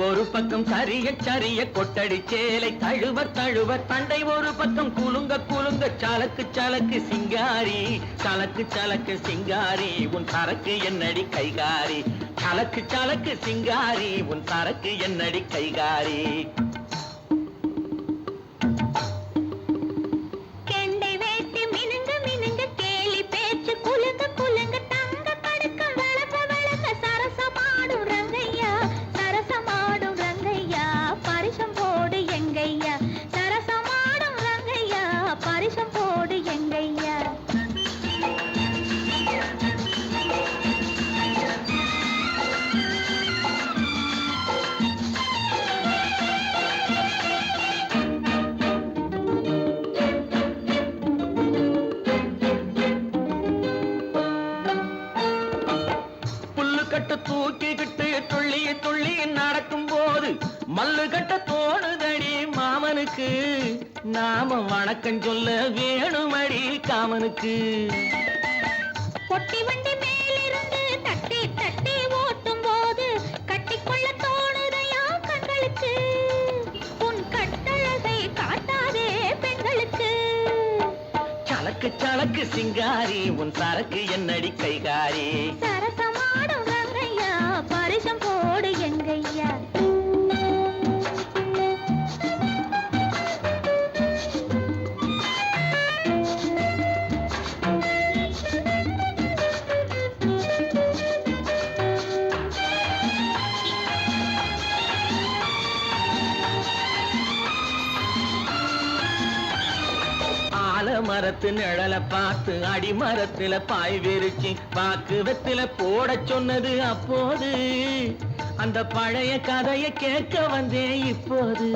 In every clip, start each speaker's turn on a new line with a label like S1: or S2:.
S1: ஒரு பக்கம் சரிய சரிய கொட்டடி சேலை தழுவ தழுவ தண்டை ஒரு பக்கம் குலுங்க குலுங்க சலக்கு சலக்கு சிங்காரி சலக்கு சலக்கு சிங்காரி உன் சரக்கு என்னடி கைகாரி சலக்கு சலக்கு சிங்காரி உன் சரக்கு என்னடி கைகாரி தூக்கிக்கிட்டு துள்ளி துள்ளி நடக்கும் போது மல்லு கட்ட தோணுதடி மாமனுக்கு நாம வணக்கம் சொல்ல வேணுமடி காமனுக்கு
S2: பொட்டி வண்டி மேலிருந்து தட்டி தட்டி ஓட்டும் போது கட்டிக்கொள்ள தோணுதையா கண்களுக்கு உன் கட்டழகை காட்டாதே பெண்களுக்கு
S1: சலக்கு சலக்கு சிங்காரி உன் சரக்கு என்னடி கைகாரி
S2: சரசமாடும் ரங்கையா பரிசம் போடு எங்கையா
S1: மரத்து நிழல பார்த்து அடிமரத்துல பாய் விரிச்சு பாக்கு வெத்தில போட சொன்னது அப்போது அந்த பழைய கதையை கேட்க வந்தேன் இப்போது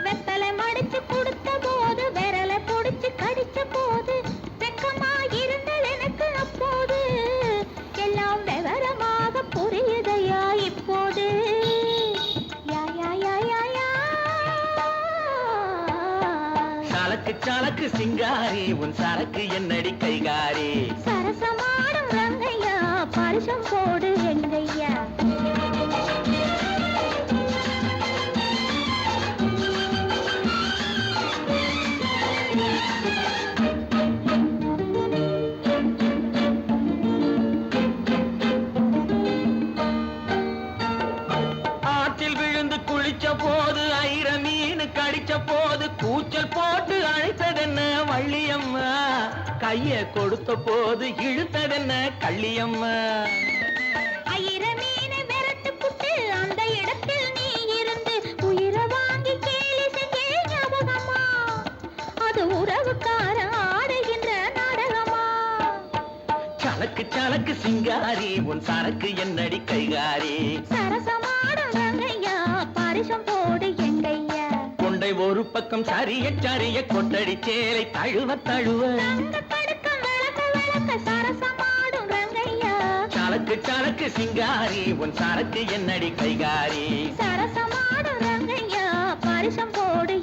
S2: வெத்தலை மடிச்சு கொடுத்த போது விரலை பொடிச்சு கடிச்ச போது வெக்கமா இருந்தது எனக்கு அப்போது எல்லாம் விவரமாக புரியுதையா இப்போது
S1: சலக்கு சலக்கு சிங்காரி உன் சரக்கு என்னடி கைகாரி
S2: சரசமாடும் ரங்கையா பரிசம் போடு எங்கையா
S1: ஆற்றில் விழுந்து குளிச்ச போது ஐர மீன் கடிச்ச போது கூச்சல் போட்டு அழைத்ததென்ன வள்ளியம்மா கைய கொடுத்த போது இழுத்ததென்ன கள்ளியம்மா
S2: ஐர மீனை விரட்டு புட்டு அந்த இடத்தில் நீ இருந்து உயிரை வாங்கி கேலி செஞ்சே ஞாபகமா அது உறவுக்கார ஆடுகின்ற நாடகமா
S1: சலக்கு சலக்கு சிங்காரி உன் சரக்கு என்னடி கைகாரி
S2: சரசமாடும் ரங்கையா பரிசம் போடு எங்கையா
S1: கொண்டை ஒரு பக்கம் சரிய சரிய கொட்டடி சேலை தழுவ தழுவ
S2: படுக்கம் விளக்க விளக்க சரசமாடும் ரங்கையா
S1: சலக்கு சலக்கு சிங்காரி உன் சரக்கு என்னடி கைகாரி
S2: சரசமாடும் ரங்கையா பரிசம் போடு